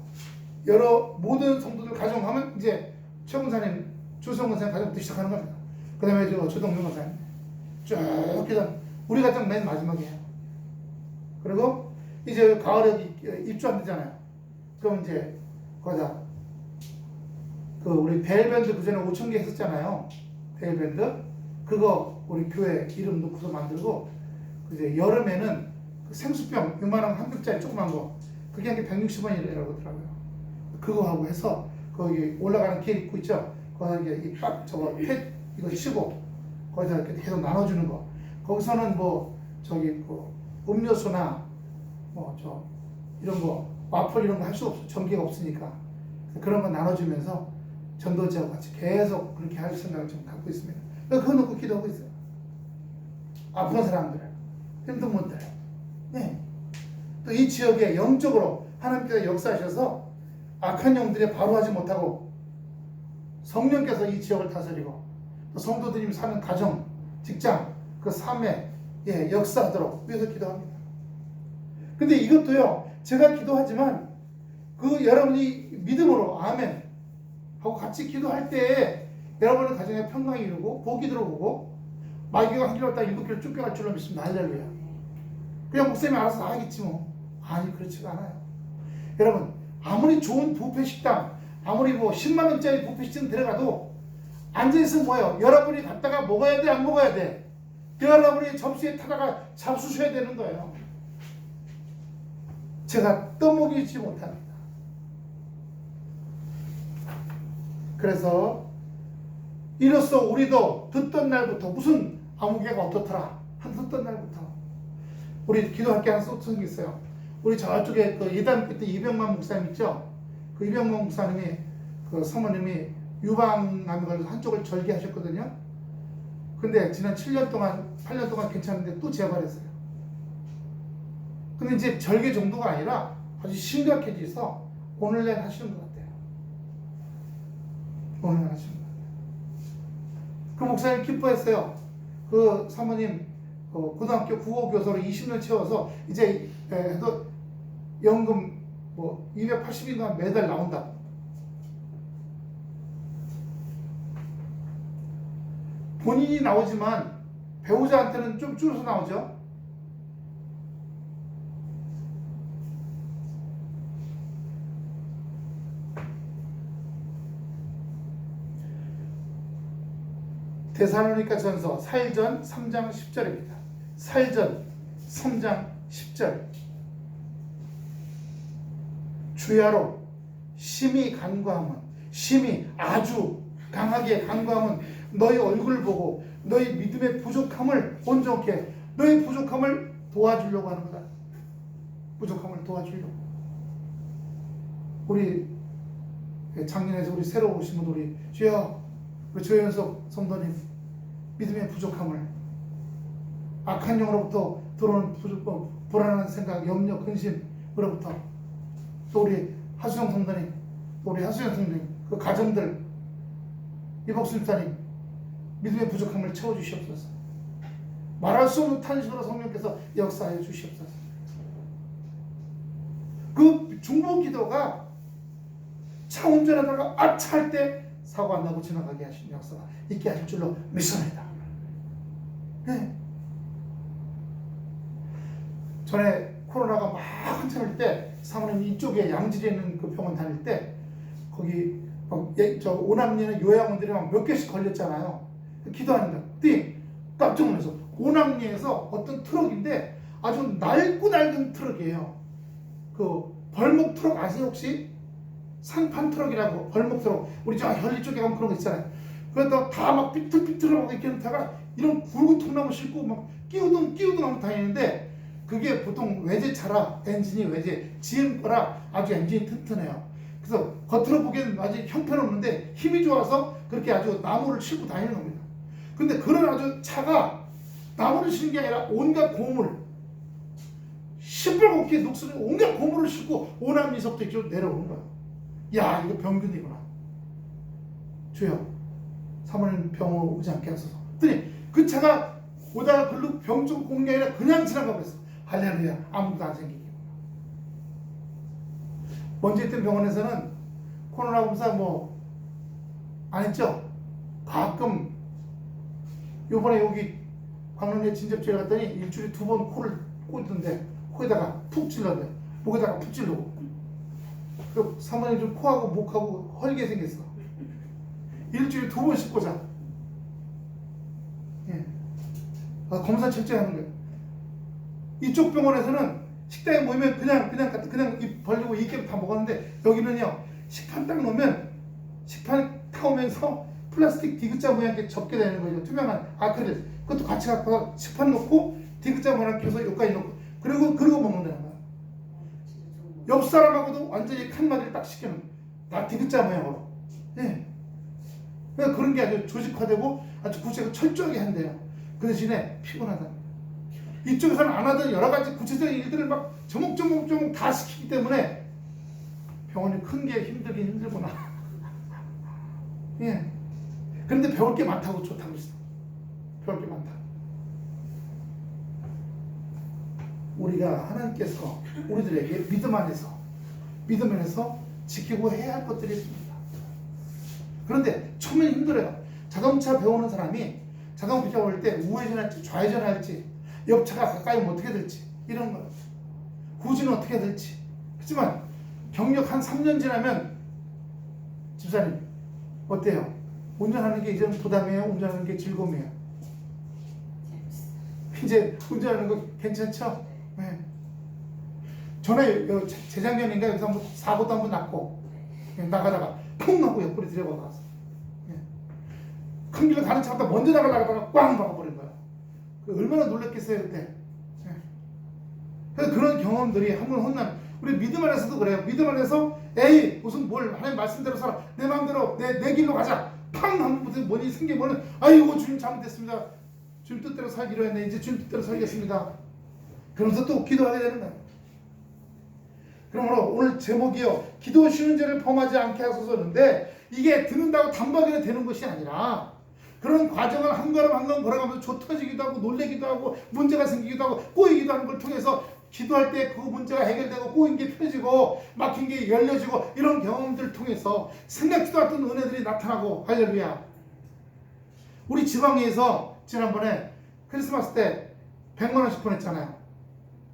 여러 모든 성도들 가정하면 이제 최 권사님, 조성 권사님 가정부터 시작하는 겁니다. 그 다음에 조동명 권사님 쭉 기도 우리 가정 맨 마지막이에요. 그리고 이제 가을에 입주 안 되잖아요. 그럼 이제 거기다 그 우리 벨밴드 그전에 5,000개 했었잖아요. 벨밴드 그거 우리 교회 이름 넣고서 만들고 이제 여름에는 그 생수병 요만한 한 병짜리 조그만 거 그게 한 게 160원이라고 하더라고요. 그거 하고 해서 거기 올라가는 길 있고 있죠. 거기서 이게 저거 펫 이거 치고 거기다 이렇게 계속 나눠주는 거. 거기서는 뭐 저기 뭐 음료수나 뭐 저 이런 거 와플 이런 거 할 수 없어. 전기가 없으니까 그런 거 나눠주면서 전도지하고 같이 계속 그렇게 할 생각을 좀 갖고 있습니다. 그거 놓고 기도하고 있어요. 아픈 사람들, 힘든 분들. 네. 또 이 지역에 영적으로 하나님께서 역사하셔서 악한 영들이 바로 하지 못하고 성령께서 이 지역을 다스리고 또 성도들이 사는 가정, 직장, 그 삶에 역사하도록 위해서 기도합니다. 근데 이것도요, 제가 기도하지만 그 여러분이 믿음으로 아멘 하고 같이 기도할 때 여러분의 가정에 평강이 이루고 복이 들어오고 마귀가 한 길 왔다 7길 쫓겨갈 줄로 믿습니다. 할렐루야. 그냥 목사님이 알아서 다 하겠지 뭐. 아니 그렇지가 않아요. 여러분 아무리 좋은 뷔페 식당 아무리 뭐 10만 원짜리 뷔페 식당 들어가도 앉아있으면 뭐예요? 여러분이 갔다가 먹어야 돼 안 먹어야 돼? 여러분이 접시에 타다가 잡수셔야 되는 거예요. 제가 떠먹이지 못합니다. 그래서 이로써 우리도 듣던 날부터 무슨 아무개가 어떻더라 한 듣던 날부터 우리 기도할 게 하나 쏟은 있어요. 우리 저쪽에 그 예단 그때 이병만 목사님 있죠? 그 이병만 목사님이 그 사모님이 유방암에 걸려서 한쪽을 절개하셨거든요. 근데 지난 7년 동안 8년 동안 괜찮은데 또 재발했어요. 근데 이제 절개 정도가 아니라 아주 심각해져서 오늘날 하시는 것 같아요. 오늘날 하시는 것 같아요. 그 목사님 기뻐했어요. 그 사모님 고등학교 국어 교사로 20년 채워서 이제 해도 연금 뭐 280인가 매달 나온다. 본인이 나오지만 배우자한테는 좀 줄여서 나오죠. 데살로니가전서 4일전 3장 10절입니다. 4일전 3장 10절. 주야로 심히 간구함은, 심히 아주 강하게 간구함은 너희 얼굴을 보고 너희 믿음의 부족함을 온전케, 너희 부족함을 도와주려고 하는 거다. 부족함을 도와주려고. 우리 작년에서 우리 새로 오신 분, 우리 주여, 우리 조현석 성도님 믿음의 부족함을, 악한 영으로부터 들어오는 불안한 생각, 염려, 근심으로부터, 또 우리 하수영 성도님, 또 우리 하수영 성도님 그 가정들, 이복순사님 믿음의 부족함을 채워주시옵소서. 말할 수 없는 탄식으로 성령께서 역사하여 주시옵소서. 그 중보 기도가 차 운전하다가 아차 할 때 사고 안 나고 지나가게 하시는 역사가 있게 하실 줄로 믿습니다. 네. 전에 코로나가 막 한참일 때 사모님 이쪽에 양질에 있는 그 병원 다닐 때 거기 저 오남리는 요양원들이 막 몇 개씩 걸렸잖아요. 기도하는데 그때 깜짝 놀라서 오남리에서 어떤 트럭인데 아주 낡고 낡은 트럭이에요. 그 벌목 트럭 아세요 혹시? 상판 트럭이라고, 벌목 트럭. 우리 저 현리 쪽에 가면 그런 거 있잖아요. 그래서 다 막 삐뚤삐뚤하고 이렇게 하다가 이런 굵은 통나무 싣고 막 끼우둥 하면 다니는데 그게 보통 외제차라 엔진이 외제 GM 거라 아주 엔진이 튼튼해요. 그래서 겉으로 보기에는 아주 형편없는데 힘이 좋아서 그렇게 아주 나무를 싣고 다니는 겁니다. 근데 그런 아주 차가 나무를 싣는 게 아니라 온갖 고물, 시뻘겋게 녹슬은 온갖 고물을 싣고 오남리서부터 이쪽으로 내려오는 거예요. 야, 이거 병균이구나. 주여, 사모님 병 오지 않게 하소서. 그랬더니 그 차가 오다가 글로 병 쪽 온 게 아니라 그냥 지나가고 있어. 할렐루야, 아무도 안 생기게. 먼저 있던 병원에서는 코로나 검사 뭐 안 했죠? 가끔 요번에 여기 광릉에 진접지에 갔더니 일주일에 2번 코를 꽂던데 코에다가 푹 찔렀네. 목에다가 푹 찔르고. 그 사모님 좀 코하고 목하고 헐게 생겼어. 일주일에 2번씩 꽂아. 예. 검사 철저히 하는 거예요. 이쪽 병원에서는 식당에 모이면 그냥 입 벌리고 이렇게 다 먹었는데 여기는요, 식판 딱 놓으면 식판 타오면서 플라스틱 디귿자 모양의 접게 되는 거죠. 투명한 아크릴. 그것도 같이 갖고 식판 놓고 디귿자 모양 켜서 여기까지 놓고 그리고 먹는다는 거야. 옆 사람하고도 완전히 칸마디를 딱 시켜놓은 다 디귿자 모양으로. 예. 그러니까 그런 게 아주 조직화되고 아주 구체적으로 철저하게 한대요. 그 대신에 피곤하다. 이쪽에서는 안 하던 여러 가지 구체적인 일들을 막 조목조목 다 시키기 때문에 병원이 큰 게 힘들긴 힘들구나. 예. 그런데 배울 게 많다고 좋다고 했어. 배울 게 많다. 우리가 하나님께서 우리들에게 믿음 안에서 지키고 해야 할 것들이 있습니다. 그런데 처음엔 힘들어요. 자동차 배우는 사람이 자동차 배울 때 우회전할지 좌회전할지 옆차가 가까이 오면 어떻게 될지 이런 거, 후진은 어떻게 될지. 하지만 경력 한 3년 지나면 집사님 어때요? 운전하는 게 이제는 부담이에요? 운전하는 게 즐거움이에요? 이제 운전하는 거 괜찮죠? 네. 전에 재작년인가 여기서 한번 사고도 한번 났고 나가다가 펑 하고 옆구리 들여박아서 큰 길을 가는 차가 먼저 나가다가 꽝 박아버린 거야. 얼마나 놀랐겠어요 그때. 그래서 그런 경험들이 한번 혼나면 우리 믿음 안에서도 그래요. 믿음 안에서 에이 무슨 뭘 하나님 말씀대로 살아, 내 마음대로 내 길로 가자, 팡 하면 무슨 뭐니 생기면은 아이고 주님 잘못됐습니다, 주님 뜻대로 살기로 했네, 이제 주님 뜻대로 살겠습니다. 그러면서 또 기도하게 되는 거예요. 그러므로 오늘 제목이요, 기도 쉬는 죄를 범하지 않게 하소서인데 이게 듣는다고 단박에 되는 것이 아니라 그런 과정을 한 걸음 한 걸음 걸어가면서 조 터지기도 하고 놀래기도 하고 문제가 생기기도 하고 꼬이기도 하는 걸 통해서 기도할 때 그 문제가 해결되고 꼬인 게 펴지고 막힌 게 열려지고 이런 경험들을 통해서 생각지도 않던 은혜들이 나타나고 할렐루야. 우리 지방에서 지난번에 크리스마스 때 100만 원씩 보냈잖아요.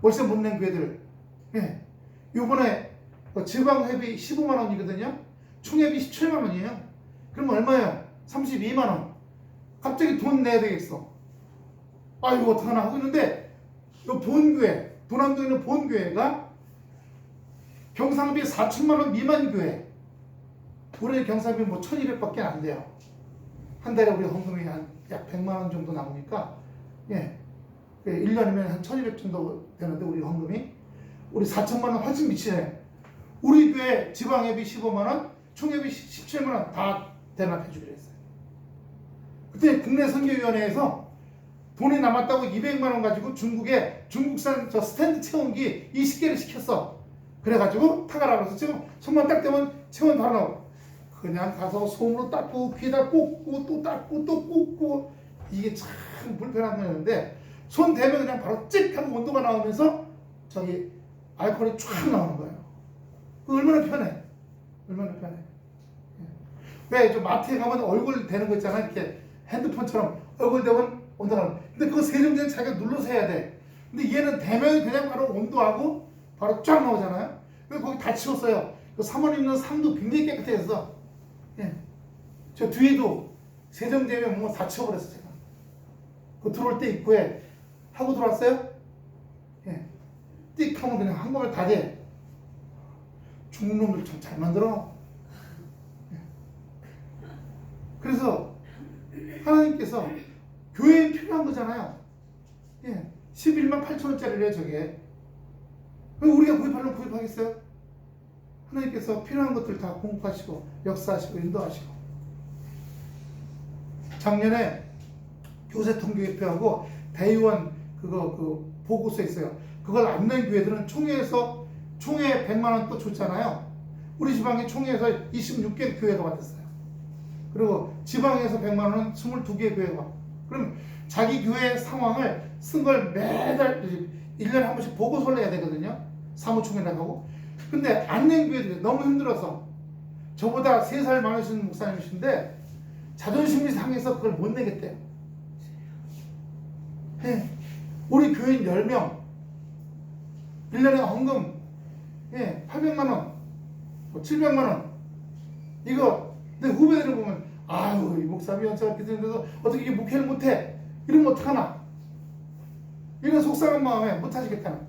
월세 못 낸 교회들. 예. 요번에 지방회비 15만 원이거든요. 총회비 17만 원이에요. 그럼 얼마예요? 32만 원. 갑자기 돈 내야 되겠어. 아이고 어떡하나 하고 있는데 요 본교회, 도남동에 있는 본교회가 경상비 4천만 원 미만 교회. 올해 경상비 뭐 1,200밖에 안 돼요. 한 달에 우리 헌금이 한 약 100만 원 정도 나오니까, 예. 1년이면 한 1,200 정도 되는데, 우리 헌금이. 우리 4천만 원 훨씬 미치네. 우리 교회 지방예비 15만 원, 총예비 17만 원 다 대납해 주기로 했어요. 그때 국내 선교위원회에서 돈이 남았다고 200만 원 가지고 중국에 중국산 저 스탠드 체온기 20개를 시켰어. 그래가지고 타가라 그래서 지금 손만 딱 대면 체온 바로 나오고. 그냥 가서 솜으로 닦고 귀에다 꽂고 또 닦고 또 꽂고 이게 참 불편한 거였는데 손 대면 그냥 바로 찍 하고 온도가 나오면서 저기 알코올이 쫙 나오는 거예요. 얼마나 편해. 얼마나 편해. 왜 저 마트에 가면 얼굴 대는 거 있잖아. 이렇게 핸드폰처럼 얼굴 대면 온도가 나오는. 근데 그거 세정제는 자기가 눌러서 해야 돼. 근데 얘는 대면 그냥 바로 온도하고 바로 쫙 나오잖아요. 그래서 거기 다 치웠어요. 그 사모님은 상도 굉장히 깨끗해서. 예. 저 뒤에도 세정제면 뭐 다 치워버렸어 제가. 그 들어올 때 입구에 하고 들어왔어요. 예. 띡 하면 그냥 한꺼번에 다 돼. 중국 놈들 참 잘 만들어. 예. 그래서 하나님께서 교회에 필요한 거잖아요. 예. 11만 8천 원짜리래요 저게. 왜 우리가 구입하려면 구입하겠어요? 하나님께서 필요한 것들 다 공급하시고 역사하시고 인도하시고. 작년에 교세통교협회하고 대의원 그 보고서 있어요. 그걸 안 낸 교회들은 총회에서 총회 100만 원 또 줬잖아요. 우리 지방에 총회에서 26개 교회가 받았어요. 그리고 지방에서 100만 원은 22개 교회가 받고. 그럼 자기 교회 상황을 쓴 걸 매달 1년에 한 번씩 보고서를 내야 되거든요. 사무총회라고 하고. 근데 안 낸 교회들이 너무 힘들어서 저보다 3살 많으신 목사님이신데 자존심이 상해서 그걸 못 내겠대요. 예. 우리 교인 10명 1년에 헌금 800만 원 700만 원 이거 내 후배들을 보면 아유 이 목사님이 연차가 이렇게 되는데도 어떻게 이게 목회를 못해 이러면 어떡하나 이런 속상한 마음에 못하시겠다는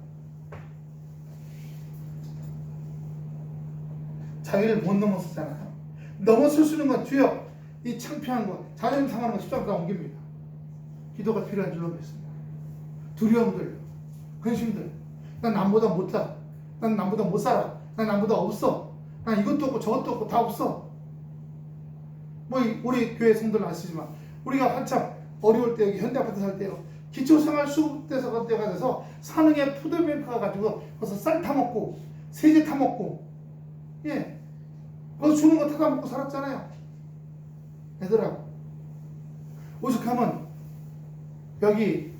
자기를 못 넘었었잖아요. 넘어설 수 있는 건 주여 이 창피한 거 자존심 상하는 거 십자가에 옮깁니다. 기도가 필요한 줄로 믿습니다. 두려움들 근심들 난 남보다 못하 난 남보다 못 살아 난 남보다 없어 난 이것도 없고 저것도 없고 다 없어. 뭐 우리 교회 성도들 아시지만 우리가 한참 어려울 때 여기 현대아파트 살 때요 기초생활수급대서 그런 때가 돼서 산흥에 푸드뱅크가 가지고 거기서 쌀 타먹고 세제 타먹고 예 거기서 주는 거 타다 먹고 살았잖아요. 애들하고 오죽하면 여기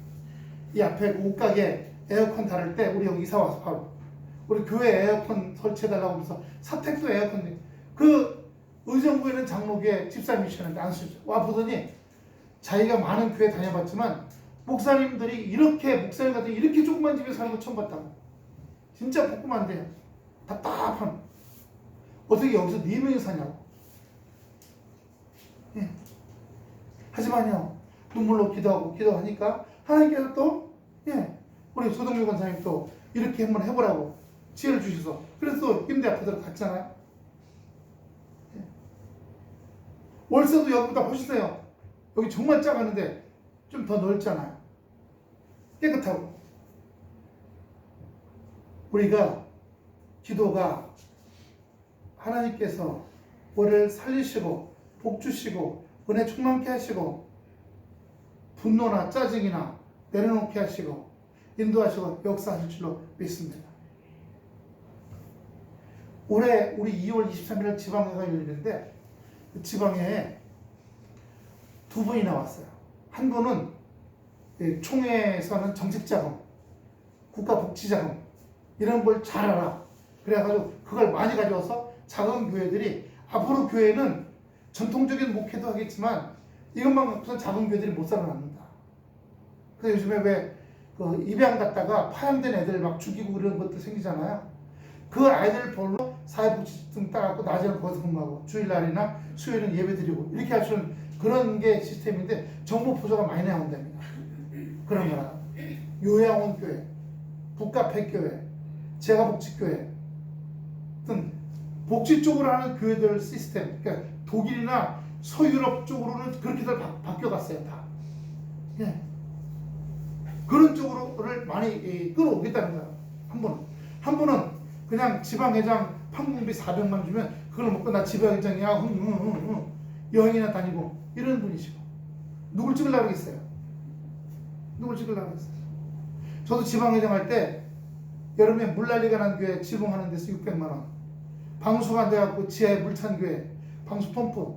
이 앞에 옷가게 에어컨 다를 때 우리 여기 이사 와서 바로 우리 교회 에어컨 설치해달라고 하면서 사택도 에어컨 그 의정부에 있는 장로교회 집사님이시는데 안 쓰죠. 와 보더니 자기가 많은 교회 다녀봤지만 목사님들이 이렇게 목사님 같은 이렇게 조그만 집에 사는 거 처음 봤다고. 진짜 복음한데요. 답답한 어떻게 여기서 4명이 사냐고. 예. 하지만요 눈물로 기도하니까 하나님께서 또 우리 소동규 권사님 또 이렇게 한번 해보라고 지혜를 주셔서 그래서 임대 아파트로 갔잖아요. 예. 월세도 여기보다 훨씬 세요. 여기 정말 작았는데 좀 더 넓잖아요. 깨끗하고. 우리가 기도가 하나님께서 우리를 살리시고 복 주시고 은혜 충만케 하시고 분노나 짜증이나 내려놓게 하시고 인도하시고 역사하실 줄로 믿습니다. 올해 우리 2월 23일 지방회가 열리는데 그 지방회에 2분이 나왔어요. 한 분은 총회에서는 정책자금 국가복지자금 이런 걸 잘 알아. 그래가지고 그걸 많이 가져와서 작은 교회들이 앞으로 교회는 전통적인 목회도 하겠지만 이것만 갖고선 작은 교회들이 못 살아납니다. 그래서 요즘에 왜 그 입양 갔다가 파양된 애들 막 죽이고 그런 것도 생기잖아요. 그 아이들 볼로 사회복지증 따갖고 낮에는 거기서 근무하고 주일날이나 수요일은 예배 드리고 이렇게 하시는 그런 게 시스템인데 정부 보조가 많이 나온답니다. 그런 거라 요양원 교회, 북카페 교회, 재가복지교회 등 복지 쪽으로 하는 교회들 시스템, 그러니까 독일이나 서유럽 쪽으로는 그렇게들 바뀌어갔어요 다. 예. 그런 쪽으로를 많이 끌어오겠다는 거예요. 한 분은 그냥 지방회장 판공비 400만 주면 그걸 먹고 나 지방회장이야 여행이나 다니고 이런 분이시고 누굴 찍으려고 그랬어요? 누굴 찍으려고 그랬어요? 저도 지방회장 할 때 여름에 물난리가 난 교회 지붕하는 데서 600만 원, 방수가 안 돼갖고 지하에 물 찬 교회 방수 펌프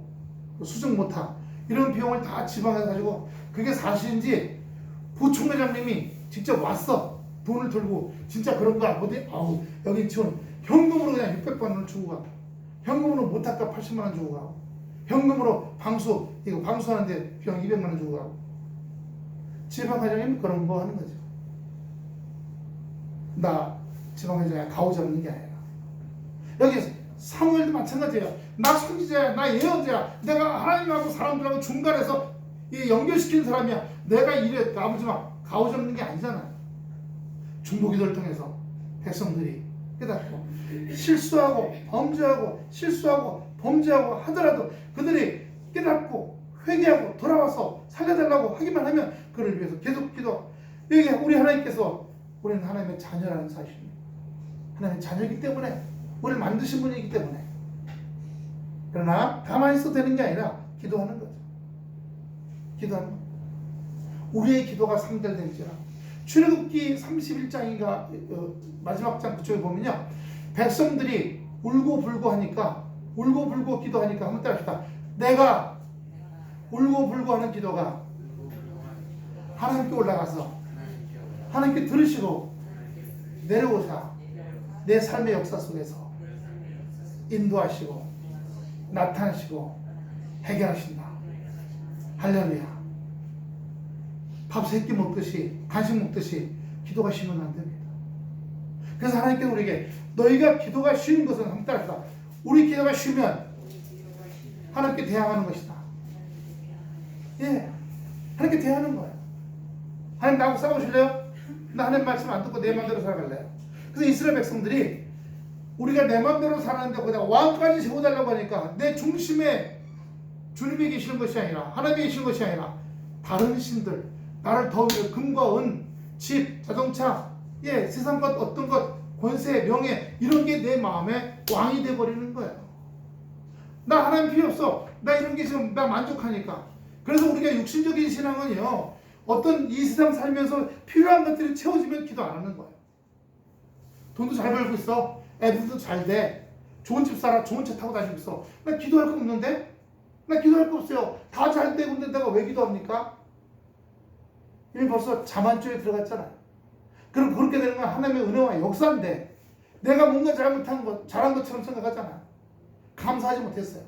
수정 못하 이런 비용을 다 지방에서 가지고 그게 사실인지 부총회장님이 직접 왔어. 돈을 들고 진짜 그런가 어디 아우 여기 지원 현금으로 그냥 600만 원을 주고 가. 현금으로 모탁값 80만 원 주고 가고 현금으로 방수 이거 방수하는데 비용 200만 원 주고 가고 지방회장님 그런 거 하는 거죠. 나 지방회장이 가오 잡는 게 아니라 여기 사무엘도 마찬가지예요. 나 선지자야, 나 예언자야. 내가 하나님하고 사람들하고 중간에서 연결시키는 사람이야. 내가 이래 아버지 막 가오 잡는 게 아니잖아. 중보기도를 통해서 백성들이 깨닫고 실수하고 범죄하고 하더라도 그들이 깨닫고 회개하고 돌아와서 살려달라고 하기만 하면 그를 위해서 계속 기도. 여기 우리 하나님께서 우리는 하나님의 자녀라는 사실입니다. 하나님의 자녀이기 때문에 우리를 만드신 분이기 때문에 그러나 가만히 있어도 되는 게 아니라 기도하는 거죠. 기도하는 거. 우리의 기도가 상달될지라. 출애굽기 31장인가 마지막 장 그쪽에 보면요. 백성들이 울고불고 하니까 울고불고 기도하니까 한번 따라합시다. 내가 울고불고 하는 기도가 하나님께 올라가서 하나님께 들으시고 내려오사 내 삶의 역사 속에서 인도하시고 나타나시고 해결하신다. 할렐루야. 밥 세 끼 먹듯이 간식 먹듯이 기도가 쉬면 안 됩니다. 그래서 하나님께서 우리에게 너희가 기도가 쉬는 것은 한번 따라합시다. 우리 기도가 쉬면 하나님께 대항하는 것이다. 예, 하나님께 대항하는 거예요. 하나님 나하고 싸우실래요? 나 하나님 말씀 안 듣고 내 마음대로 살아갈래요. 그래서 이스라엘 백성들이 우리가 내 마음대로 살았는데 거기다가 왕까지 세워달라고 하니까 내 중심에 주님이 계시는 것이 아니라 하나님이 계시는 것이 아니라 다른 신들 나를 더 위해 금과 은, 집, 자동차, 예, 세상 것 어떤 것, 권세, 명예 이런 게 내 마음에 왕이 돼버리는 거예요. 나 하나님 필요 없어. 나 이런 게 지금 나 만족하니까. 그래서 우리가 육신적인 신앙은요 어떤 이 세상 살면서 필요한 것들이 채워지면 기도 안 하는 거예요. 돈도 잘 벌고 있어. 애들도 잘 돼. 좋은 집 살아. 좋은 차 타고 다니고 있어. 나 기도할 거 없는데? 나 기도할 거 없어요. 다 잘 되고 있는데 내가 왜 기도합니까? 이미 벌써 자만주에 들어갔잖아요. 그럼 그렇게 되는 건 하나님의 은혜와 역사인데 내가 뭔가 잘못한 것, 잘한 것처럼 생각하잖아. 감사하지 못했어요.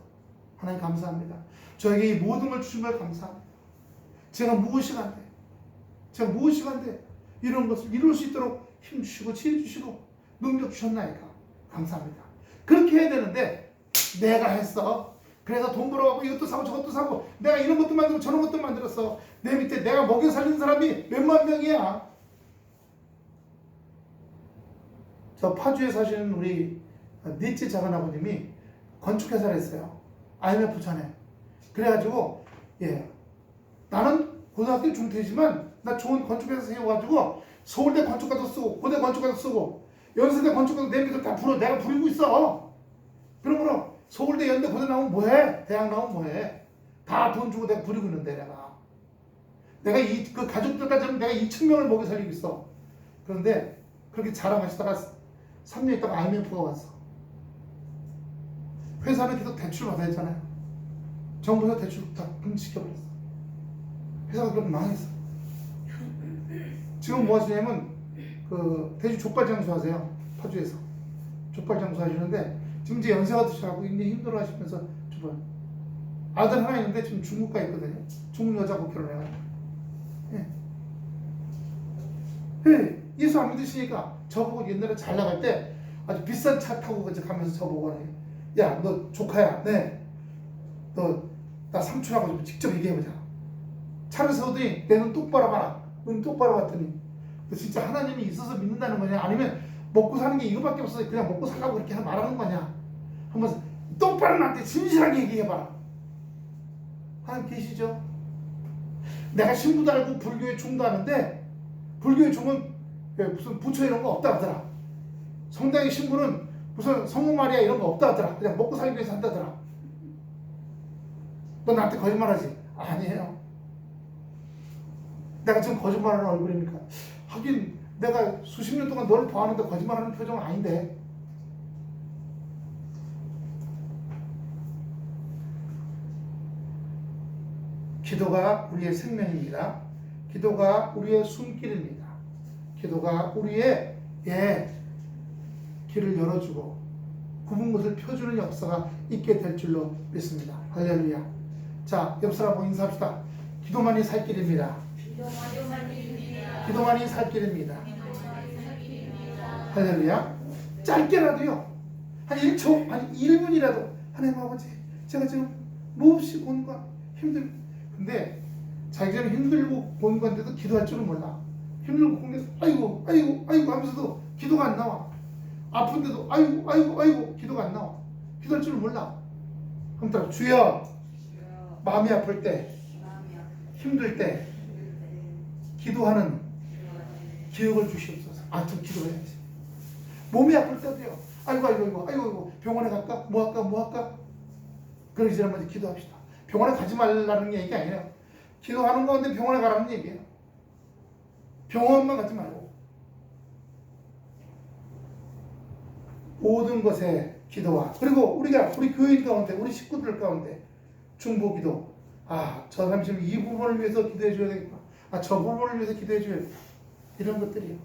하나님 감사합니다. 저에게 이 모든 걸 주신 걸 감사합니다. 제가 무엇이간데 이런 것을 이룰 수 있도록 힘주시고 지혜주시고 능력 주셨나이까 감사합니다. 그렇게 해야 되는데 내가 했어. 그래서 돈 벌어가고 이것도 사고 저것도 사고 내가 이런 것도 만들고 저런 것도 만들었어. 내 밑에 내가 먹여 살리는 사람이 몇만 명이야. 저 파주에 사시는 우리 넷째 작은아버님이 건축회사를 했어요. IMF 전에. 그래가지고 예, 나는 고등학교 중퇴지만 나 좋은 건축회사 세워가지고 서울대 건축가도 쓰고 고대 건축가도 쓰고 연세대 건축가도 내 밑에 다 내가 부리고 있어. 그러므로 서울대 연대 고대 나오면 뭐해? 대학 나오면 뭐해? 다 돈 주고 내가 부리고 있는데 내가 그 가족들까지 내가 2,000명을 먹여 살리고 있어. 그런데 그렇게 자랑하시다가 3년 있다가 IMF가 왔어. 회사는 계속 대출 받아야 했잖아요. 정부에서 대출 다 금지시켜버렸어. 회사가 그럼 망했어. 지금 뭐 하시냐면 그 돼지 족발 장수하세요. 파주에서 족발 장수하시는데 지금 이제 연세가 드셔가지고 굉장히 힘들어하시면서 족발 아들 하나 있는데 지금 중국 가 있거든요. 중국 여자하고 결혼해가지고. 예. 예. 예수 안 믿으시니까 저보고 옛날에 잘 나갈 때 아주 비싼 차 타고 이제 가면서 저보고 하네요. 야, 너 조카야. 네. 너 나 삼촌하고 좀 직접 얘기해보자. 차를 세우더니 내 눈 똑바로 봐라. 눈 똑바로 봤더니 너 진짜 하나님이 있어서 믿는다는 거냐? 아니면 먹고 사는 게 이거밖에 없어서 그냥 먹고 살라고 그렇게 말하는 거냐? 한번 똑바로 나한테 진실하게 얘기해봐라. 하나님 계시죠? 내가 신부도 알고 불교에 중도 하는데 불교에 중은 무슨 부처 이런 거 없다 하더라. 성당의 신부는 무슨 성모 마리아 이런 거 없다 하더라. 그냥 먹고 살기 위해서 한다더라. 너 나한테 거짓말하지? 아니에요. 내가 지금 거짓말하는 얼굴입니까? 하긴 내가 수십 년 동안 너를 봐왔는데 거짓말하는 표정은 아닌데. 기도가 우리의 생명입니다. 기도가 우리의 숨길입니다. 기도가 우리의 길을 열어주고 굽은 것을 펴주는 역사가 있게 될 줄로 믿습니다. 할렐루야. 자, 옆 사람하고 인사합시다. 기도만이 살 길입니다. 기도만이 살 길입니다. 할렐루야. 짧게라도요. 한 1초, 한 1분이라도 하나님 아버지 제가 지금 몹시 곤관 근데 자기는 힘들고 본 건데도 기도할 줄은 몰라. 힘들고 본 게 아이고 하면서도 기도가 안 나와. 아픈데도 아이고 기도가 안 나와. 기도할 줄은 몰라. 그럼 주여 마음이 아플 때 힘들 때 기도하는 기억을 주시옵소서. 좀 기도해야지. 몸이 아플 때도요. 아이고 병원에 갈까? 뭐 할까? 그러기 전에 먼저 기도합시다. 병원에 가지 말라는 얘기가 아니에요. 기도하는 가운데 병원에 가라는 얘기예요. 병원만 가지 말고 모든 것에 기도와 그리고 우리 교인 가운데 우리 식구들 가운데 중보기도 저 사람 지금 이 부분을 위해서 기도해 줘야 되겠다. 저 부분을 위해서 기도해 줘야 되겠다. 이런 것들이요.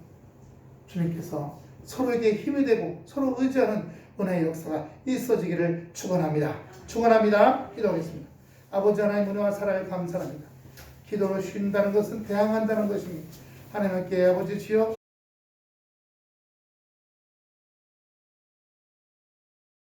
주님께서 서로에게 힘이 되고 서로 의지하는 은혜의 역사가 있어지기를 축원합니다. 기도하겠습니다. 아버지 하나님 은혜와 사랑을 감사합니다. 기도로 쉰다는 것은 대항한다는 것입니다. 하나님께 아버지 주여